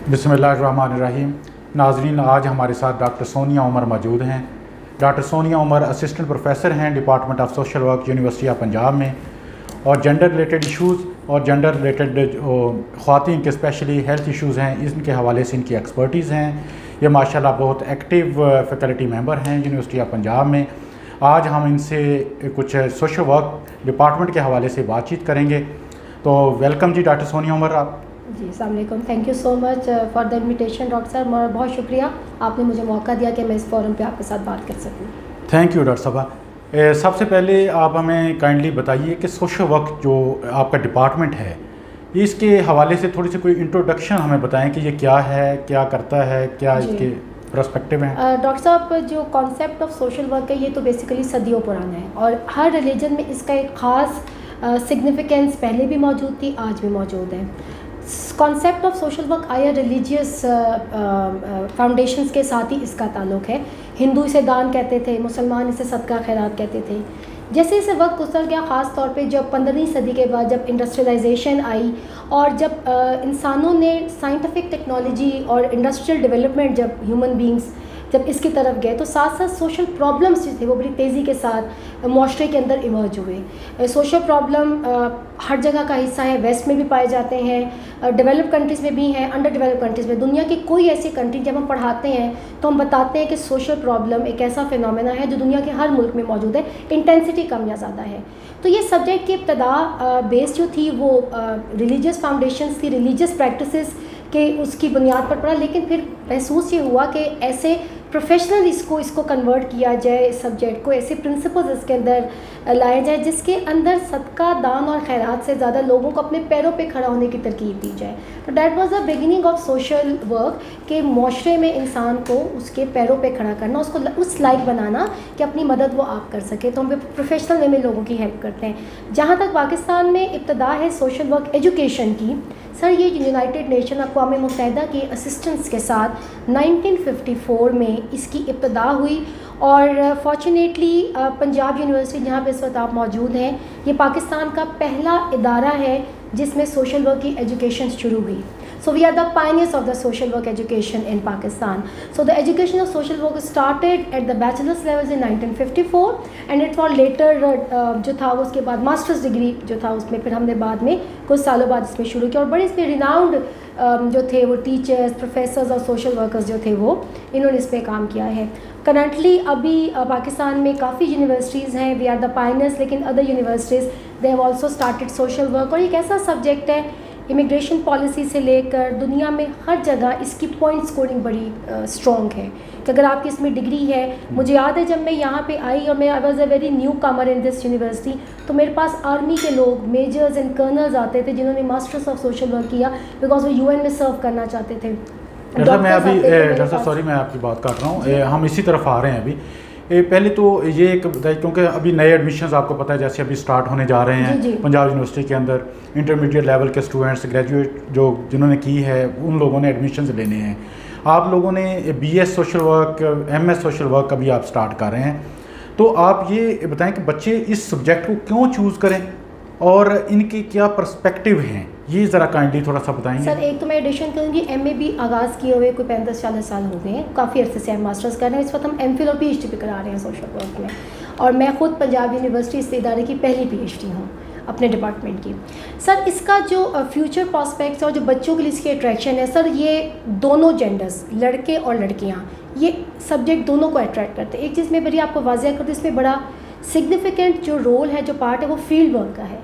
बिस्मिल्लाहिर्रहमानिर्रहीम। नाज़रीन, आज हमारे साथ डॉक्टर सोनिया उमर मौजूद हैं। Doctor Sonia Umar assistant professor हैं department of social work university of Punjab में, और जेंडर रिलेटेड इश्यूज़ और जेंडर रिलेटेड ख़वातीन के स्पेशली हेल्थ इश्यूज़ हैं, इनके हवाले से इनकी एक्सपर्टीज़ हैं। ये माशाल्लाह बहुत एक्टिव फैकल्टी मेंबर हैं यूनिवर्सिटी ऑफ पंजाब में। आज हम इनसे कुछ सोशल वर्क डिपार्टमेंट के हवाले से बातचीत करेंगे। तो वेलकम जी डॉक्टर सोनिया उमर। आप जी, अस्सलाम वालेकुम। Thank you so much for the invitation doctor साहब, और बहुत शुक्रिया आपने मुझे मौका दिया कि मैं इस फोरम पे आपके साथ बात कर सकूँ। थैंक यू डॉक्टर साहबा। सबसे पहले आप हमें काइंडली बताइए कि सोशल वर्क जो आपका डिपार्टमेंट है, इसके हवाले से थोड़ी सी कोई इंट्रोडक्शन हमें बताएं कि ये क्या है, क्या करता है, क्या इसके पर्सपेक्टिव हैं। डॉक्टर साहब, जो कॉन्सेप्ट ऑफ सोशल वर्क है ये तो बेसिकली सदियों पुराना है, और हर रिलीजन में इसका एक ख़ास सिग्निफिकेंस पहले भी मौजूद थी, आज भी मौजूद है। कॉन्सेप्ट ऑफ सोशल वर्क आया रिलीजियस फाउंडेशंस के साथ ही इसका ताल्लुक़ है। हिंदू इसे दान कहते थे, मुसलमान इसे सदका खैरात कहते थे। जैसे जैसे वक्त गुजर गया, ख़ास तौर पे जब 15वीं सदी के बाद जब इंडस्ट्रियलाइजेशन आई और जब इंसानों ने साइंटिफिक टेक्नोलॉजी और इंडस्ट्रियल डेवलपमेंट, जब ह्यूमन बींग्स जब इसकी तरफ गए, तो साथ साथ सोशल प्रॉब्लम्स जो थे वो बड़ी तेज़ी के साथ माशरे के अंदर इमर्ज हुए। सोशल प्रॉब्लम हर जगह का हिस्सा है, वेस्ट में भी पाए जाते हैं, डेवलप कंट्रीज़ में भी हैं, अंडर डेवलप कंट्रीज़ में। दुनिया की कोई ऐसी कंट्री जब हम पढ़ाते हैं तो हम बताते हैं कि सोशल प्रॉब्लम एक ऐसा फिनोमेना है जो दुनिया के हर मुल्क में मौजूद है, इंटेंसिटी कम या ज़्यादा है। तो ये सब्जेक्ट की इब्तदा बेस जो थी वो रिलीजियस फाउंडेशंस थी, रिलीजियस प्रैक्टिसेस के उसकी बुनियाद पर पड़ा, लेकिन फिर महसूस ये हुआ कि ऐसे प्रोफेशनल इसको कन्वर्ट किया जाए, इस सब्जेक्ट को ऐसे प्रिंसिपल्स इसके अंदर लाए जाए जिसके अंदर सदका, दान और खैरात से ज़्यादा लोगों को अपने पैरों पे खड़ा होने की तरकीब दी जाए। तो that was the beginning of social work, के माशरे में इंसान को उसके पैरों पे खड़ा करना, उसको उस लायक बनाना कि अपनी मदद वो आप कर सके। तो हम प्रोफेशनल वे में लोगों की हेल्प करते हैं। जहाँ तक पाकिस्तान में इब्तदा है सोशल वर्क एजुकेशन की, सर ये यूनाइटेड नेशन अक़वाम मुत्तहिदा की असिस्टेंस के साथ 1954 में इसकी इब्तदा हुई, और फॉर्चुनेटली पंजाब यूनिवर्सिटी जहाँ पे इस वक्त आप मौजूद हैं, ये पाकिस्तान का पहला इदारा है जिसमें सोशल वर्क की एजुकेशन शुरू हुई। So we are the pioneers of the social work education in Pakistan. So the education of social work started at the bachelor's levels in 1954 and it was later जो था उसके बाद masters degree जो था उसमें फिर हमने बाद में कुछ सालों बाद इसमें शुरू किया, और बड़े इसमें रिनाउंड जो थे वो टीचर्स, प्रोफेसर्स और सोशल वर्कर्स जो थे वो इन्होंने इस पर काम किया है। करंटली अभी पाकिस्तान में काफ़ी यूनिवर्सिटीज़ हैं, वी आर द पायनियर्स, लेकिन other universities they have also started social work. और एक ऐसा सब्जेक्ट है, इमिग्रेशन पॉलिसी से लेकर दुनिया में हर जगह इसकी पॉइंट स्कोरिंग बड़ी स्ट्रॉन्ग है कि अगर आपकी इसमें डिग्री है। मुझे याद है जब मैं यहाँ पे आई और मैं I was a very new Qamar in this university, तो मेरे पास आर्मी के लोग, मेजर्स एंड कर्नल्स आते थे जिन्होंने मास्टर्स ऑफ सोशल वर्क किया बिकॉज वो UN में सर्व करना चाहते थे। डॉक्टर सॉरी मैं आपकी बात काट रहा हूँ, हम इसी तरफ आ रहे हैं अभी। पहले तो ये एक बताइए, क्योंकि अभी नए एडमिशन्स आपको पता है जैसे अभी स्टार्ट होने जा रहे हैं पंजाब यूनिवर्सिटी के अंदर, इंटरमीडिएट लेवल के स्टूडेंट्स, ग्रेजुएट जो जिन्होंने की है उन लोगों ने एडमिशन्स लेने हैं। आप लोगों ने BS social work, MS social work अभी आप स्टार्ट कर रहे हैं, तो आप ये बताएं कि बच्चे इस सब्जेक्ट को क्यों चूज़ करें और इनके क्या पर्सपेक्टिव हैं, ये ज़रा काइंडली थोड़ा सा बताएंगे। सर एक तो मैं एडिशन करूँगी, MA भी आगाज़ किए हुए कोई 35-40 साल हो गए हैं, काफ़ी अरसे से हम मास्टर्स कर रहे हैं। इस वक्त हम MPhil और PhD भी करा रहे हैं सोशल वर्क में, और मैं ख़ुद पंजाब यूनिवर्सिटी इस इदारे की पहली PhD हूँ अपने डिपार्टमेंट की। सर इसका जो फ्यूचर प्रॉस्पेक्ट्स और जो बच्चों के लिए इसकी अट्रैक्शन है, सर ये दोनों जेंडर्स, लड़के और लड़कियाँ, ये सब्जेक्ट दोनों को अट्रैक्ट करते हैं। एक चीज़ मैं बड़ी आपको वाज़ेह कर दूँ, इसमें बड़ा सिग्निफिकेंट जो रोल है, जो पार्ट है, वो फील्ड वर्क का है।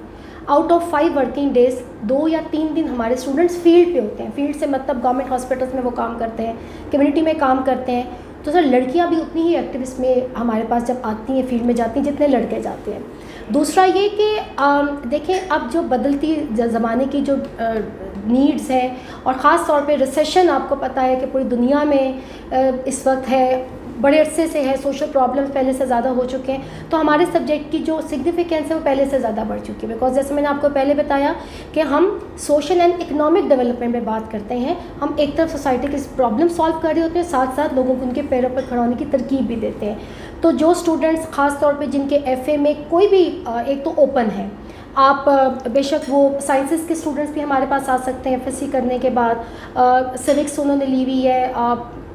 आउट ऑफ 5 वर्किंग डेज 2 या 3 दिन हमारे स्टूडेंट्स फील्ड पे होते हैं। फील्ड से मतलब गवर्नमेंट हॉस्पिटल्स में वो काम करते हैं, कम्युनिटी में काम करते हैं। तो सर लड़कियां भी उतनी ही एक्टिव इसमें हमारे पास जब आती हैं, फील्ड में जाती हैं, जितने लड़के जाते हैं। दूसरा ये कि देखें अब जो बदलती ज़माने की जो नीड्स हैं, और ख़ास तौर पे रिसेशन आपको पता है कि पूरी दुनिया में इस वक्त है, बड़े अरसे से है, सोशल प्रॉब्लम्स पहले से ज़्यादा हो चुके हैं। तो हमारे सब्जेक्ट की जो सिग्निफिकेंस है वो पहले से ज़्यादा बढ़ चुकी है, बिकॉज जैसे मैंने आपको पहले बताया कि हम सोशल एंड इकोनॉमिक डेवलपमेंट में बात करते हैं। हम एक तरफ सोसाइटी की प्रॉब्लम सॉल्व कर रहे होते हैं, साथ साथ लोगों को उनके पैरों पर खड़ा होने की तरकीब भी देते हैं। तो जो स्टूडेंट्स ख़ास तौर पे जिनके FA में कोई भी एक तो ओपन है, آپ بے شک وہ سائنسز کے اسٹوڈنٹس بھی ہمارے پاس آ سکتے ہیں FSC کرنے کے بعد، سوکس انہوں نے لی ہوئی ہے،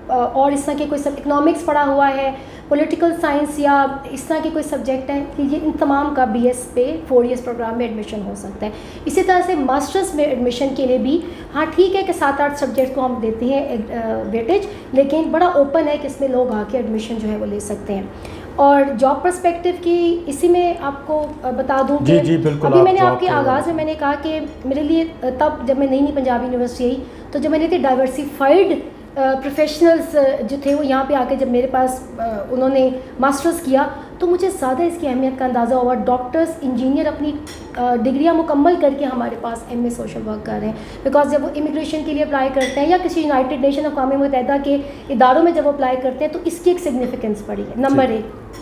اور اس طرح کے کوئی اکنامکس پڑھا ہوا ہے، پولیٹیکل سائنس یا اس طرح کے کوئی سبجیکٹ ہیں، یہ ان تمام کا BS پہ 4 ایئرس پروگرام میں ایڈمیشن ہو سکتا ہے. اسی طرح سے ماسٹرز میں ایڈمیشن کے لیے بھی ہاں ٹھیک ہے کہ 7-8 سبجیکٹ کو ہم دیتے ہیں ویٹیج، لیکن بڑا اوپن ہے کہ اس میں لوگ آ کے ایڈمیشن جو ہے وہ لے سکتے ہیں. اور جاب پرسپیکٹیو کی اسی میں آپ کو بتا دوں کہ جی بالکل، ابھی میں نے آپ کے آغاز میں میں نے کہا کہ میرے لیے تب جب میں نئی پنجاب یونیورسٹی آئی تو جو میں نے تھی ڈائیورسیفائڈ پروفیشنلز جو تھے وہ یہاں پہ آ کے جب میرے پاس انہوں نے ماسٹرز کیا تو مجھے زیادہ اس کی اہمیت کا اندازہ ہوا. ڈاکٹرز انجینئر اپنی ڈگریاں مکمل کر کے ہمارے پاس MA سوشل ورک کر رہے ہیں، بیکاز جب وہ امیگریشن کے لیے اپلائی کرتے ہیں یا کسی یونائٹڈ نیشن اقوام متحدہ کے اداروں میں جب وہ اپلائی کرتے ہیں تو اس کی ایک سگنیفیکنس پڑی ہے. نمبر 1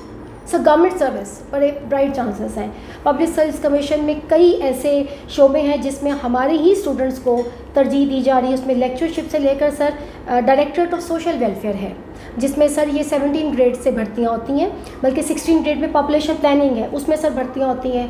سو گورنمنٹ سروس بڑے برائٹ چانسز ہیں. پبلک سروس کمیشن میں کئی ایسے شعبے ہیں جس میں ہمارے ہی اسٹوڈنٹس کو ترجیح دی جا رہی ہے. اس میں لیکچرشپ سے لے کر سر ڈائریکٹریٹ آف سوشل ویلفیئر ہے جس میں سر یہ 17 گریڈ سے بھرتیاں ہوتی ہیں، بلکہ 16 گریڈ میں پاپولیشن پلاننگ ہے اس میں سر بھرتیاں ہوتی ہیں.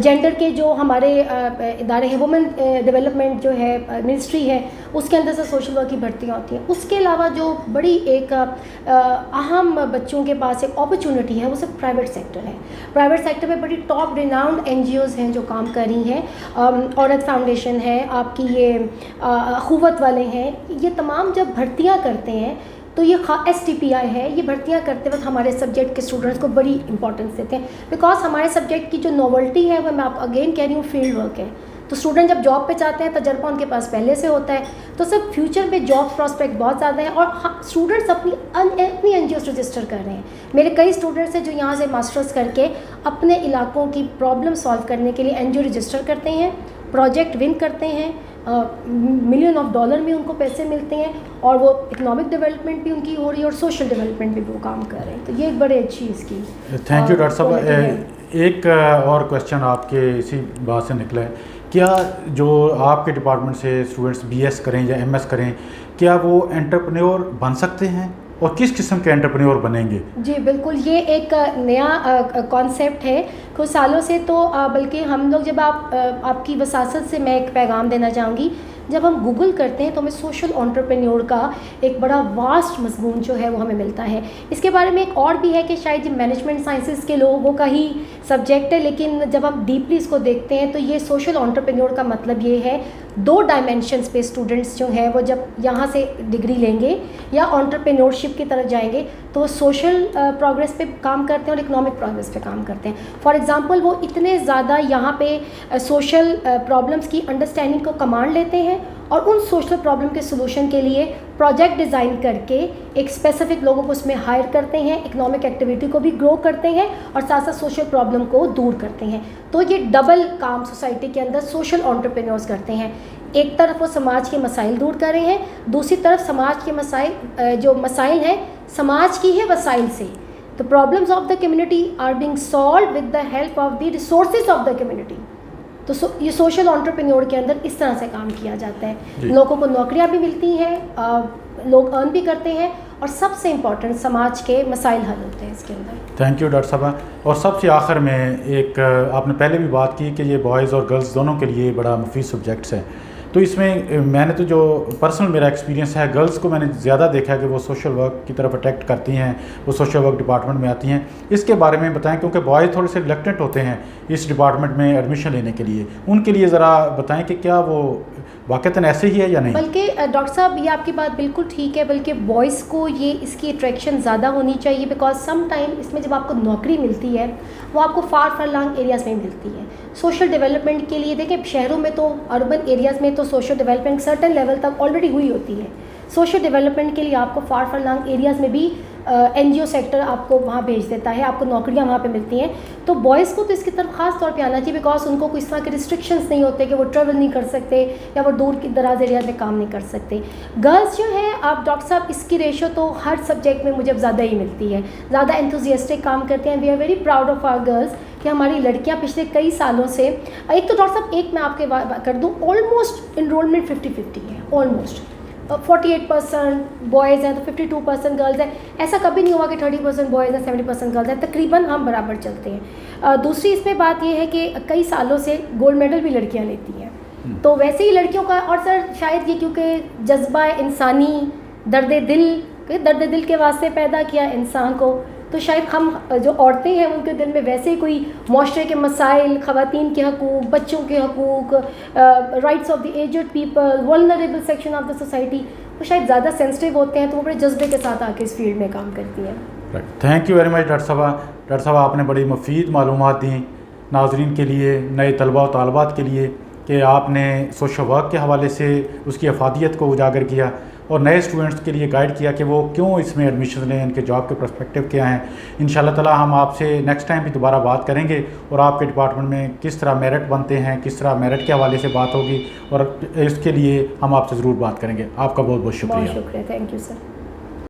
جینڈر کے جو ہمارے ادارے ہیں، وومن ڈیولپمنٹ جو ہے منسٹری ہے اس کے اندر سے سوشل ورک کی بھرتیاں ہوتی ہیں. اس کے علاوہ جو بڑی ایک اہم بچوں کے پاس ایک اپرچونٹی ہے وہ سب پرائیویٹ سیکٹر ہے. پرائیویٹ سیکٹر میں بڑی ٹاپ ریناؤنڈ NGOز ہیں جو کام کر رہی ہیں. عورت فاؤنڈیشن ہے، آپ کی یہ اخوت والے ہیں، یہ تمام جب بھرتیاں کرتے ہیں تو یہ STPI ہے، یہ بھرتیاں کرتے وقت ہمارے سبجیکٹ کے اسٹوڈنٹس کو بڑی امپورٹنس دیتے ہیں، بیکاز ہمارے سبجیکٹ کی جو نوولٹی ہے وہ میں آپ اگین کہہ رہی ہوں فیلڈ ورک ہے. تو اسٹوڈنٹ جب جاب پہ جاتے ہیں تجربہ ان کے پاس پہلے سے ہوتا ہے، تو سب فیوچر میں جاب پراسپیکٹ بہت زیادہ ہیں. اور اسٹوڈنٹس اپنی NGOز رجسٹر کر رہے ہیں. میرے کئی اسٹوڈنٹس ہیں جو یہاں سے ماسٹرز کر کے اپنے علاقوں کی پرابلم سالو کرنے کے لیے NGO رجسٹر کرتے ہیں، پروجیکٹ ون کرتے ہیں، $ملین میں ان کو پیسے ملتے ہیں، اور وہ اکنامک ڈیولپمنٹ بھی ان کی ہو رہی ہے اور سوشل ڈیولپمنٹ بھی وہ کام کر رہے ہیں. تو یہ ایک بڑے اچھی اس کی. تھینک یو ڈاکٹر صاحب. ایک اور کویشچن آپ کے اسی بات سے نکلا ہے، کیا جو آپ کے ڈپارٹمنٹ سے اسٹوڈنٹس BS کریں یا MS کریں کیا وہ انٹرپرینور بن سکتے ہیں، اور کس قسم کے انٹرپرینور بنیں گے؟ جی بالکل، یہ ایک نیا کانسیپٹ ہے کچھ سالوں سے. تو بلکہ ہم لوگ جب آپ کی وساست سے میں ایک پیغام دینا چاہوں گی، جب ہم گوگل کرتے ہیں تو ہمیں سوشل انٹرپرینور کا ایک بڑا واسٹ مضمون جو ہے وہ ہمیں ملتا ہے. اس کے بارے میں ایک اور بھی ہے کہ شاید یہ مینجمنٹ سائنسز کے لوگوں کا ہی سبجیکٹ ہے، لیکن جب ہم ڈیپلی اس کو دیکھتے ہیں تو یہ سوشل انٹرپرینور کا مطلب یہ ہے 2 ڈائمینشنس پہ اسٹوڈنٹس جو ہیں وہ جب یہاں سے ڈگری لیں گے یا انٹرپرینورشپ کی طرف جائیں گے تو وہ سوشل پروگریس پہ کام کرتے ہیں اور اکنامک پروگریس پہ کام کرتے ہیں. فار ایگزامپل وہ اتنے زیادہ یہاں پہ سوشل پرابلمس کی انڈرسٹینڈنگ کو کمانڈ لیتے ہیں اور ان سوشل پرابلم کے سلوشن کے لیے پروجیکٹ ڈیزائن کر کے ایک اسپیسیفک لوگوں کو اس میں ہائر کرتے ہیں، اکنامک ایکٹیویٹی کو بھی گرو کرتے ہیں اور ساتھ ساتھ سوشل پرابلم کو دور کرتے ہیں. تو یہ ڈبل کام سوسائٹی کے اندر سوشل انٹرپرینورز کرتے ہیں. ایک طرف وہ سماج کے مسائل دور کر رہے ہیں، دوسری طرف سماج کے مسائل ہیں سماج کی ہے وسائل سے. The problems of the community are being solved with the help of the resources of the community. تو یہ سوشل انٹرپرینور کے اندر اس طرح سے کام کیا جاتا ہے. لوگوں کو نوکریاں بھی ملتی ہیں، لوگ ارن بھی کرتے ہیں، اور سب سے امپورٹنٹ سماج کے مسائل حل ہوتے ہیں اس کے اندر. تھینک یو ڈاکٹر صاحبہ. اور سب سے آخر میں ایک آپ نے پہلے بھی بات کی کہ یہ بوائز اور گرلز دونوں کے لیے بڑا مفید سبجیکٹس ہیں. تو اس میں نے تو جو پرسنل میرا ایکسپیرینس ہے، گرلز کو میں نے زیادہ دیکھا ہے کہ وہ سوشل ورک کی طرف اٹریکٹ کرتی ہیں، وہ سوشل ورک ڈپارٹمنٹ میں آتی ہیں. اس کے بارے میں بتائیں، کیونکہ بوائز تھوڑے سے ریلیکٹنٹ ہوتے ہیں اس ڈپارٹمنٹ میں ایڈمیشن لینے کے لیے. ان کے لیے ذرا بتائیں کہ کیا وہ واقعتاً ایسے ہی ہے یا نہیں؟ بلکہ ڈاکٹر صاحب یہ آپ کی بات بالکل ٹھیک ہے، بلکہ بوائز کو یہ اس کی اٹریکشن زیادہ ہونی چاہیے، بیکاز سم ٹائم اس میں جب آپ کو نوکری ملتی ہے وہ آپ کو فار لانگ ایریاز میں ملتی ہے. سوشل ڈیولپمنٹ کے لیے دیکھیں شہروں میں تو اربن ایریاز میں تو سوشل ڈیولپمنٹ سرٹن لیول تک آلریڈی ہوئی ہوتی ہے. سوشل ڈیولپمنٹ کے لیے آپ کو فار لانگ ایریاز میں بھی NGO سیکٹر آپ کو وہاں بھیج دیتا ہے، آپ کو نوکریاں وہاں پہ ملتی ہیں. تو بوائز کو تو اس کی طرف خاص طور پہ آنا چاہیے، بیکاز ان کو کوئی اس طرح کے ریسٹرکشنس نہیں ہوتے کہ وہ ٹریول نہیں کر سکتے یا وہ دور کی دراز ایریاز میں کام نہیں کر سکتے. گرلز جو ہے آپ ڈاکٹر صاحب اس کی ریشو تو ہر سبجیکٹ میں مجھے زیادہ ہی ملتی ہے، زیادہ انتھوزیاسٹک کام کرتے ہیں. We are very proud of our girls کہ ہماری لڑکیاں پچھلے کئی سالوں سے ایک تو ڈاکٹر صاحب ایک میں آپ کے کر دوں، آلموسٹ انرولمنٹ 50-50 ہے. آلموسٹ 48% बॉयज़ हैं तो 52% गर्ल्स हैं, ऐसा कभी नहीं हुआ कि 30% बॉयज़ हैं 70% गर्ल्स हैं, तकरीबन हम बराबर चलते हैं। दूसरी इसमें बात ये है कि कई सालों से गोल्ड मेडल भी लड़कियां लेती हैं, तो वैसे ही लड़कियों का, और सर शायद ये क्योंकि जज्बा इंसानी दर्द दिल के वास्ते पैदा किया इंसान को, तो शायद हम जो औरतें हैं उनके दिल में वैसे ही कोई माशरे के मसाइल, ख़वातीन के हकूक़, बच्चों के हकूक़, rights of the aged people, vulnerable section of the society, वो शायद ज़्यादा सेंसिटिव होते हैं, तो वो बड़े जज्बे के साथ आके इस फील्ड में काम करती हैं। Thank you very much doctor साहब आपने बड़ी मुफीद मालूमात दी नाज़रीन के लिए, नए तलबा और तालबात के लिए, कि आपने सोशल वर्क के हवाले से उसकी अफादियत को उजागर किया और नए स्टूडेंट्स के लिए गाइड किया कि वो क्यों इसमें एडमिशन लें, इनके जॉब के पर्सपेक्टिव क्या हैं। इंशाल्लाह ताला हम आपसे नेक्स्ट टाइम भी दोबारा बात करेंगे और आपके डिपार्टमेंट में किस तरह मेरिट बनते हैं, किस तरह मेरिट के हवाले से बात होगी, और इसके लिए हम आपसे ज़रूर बात करेंगे। आपका बहुत बहुत शुक्रिया। बहुत शुक्रिया, थैंक यू सर।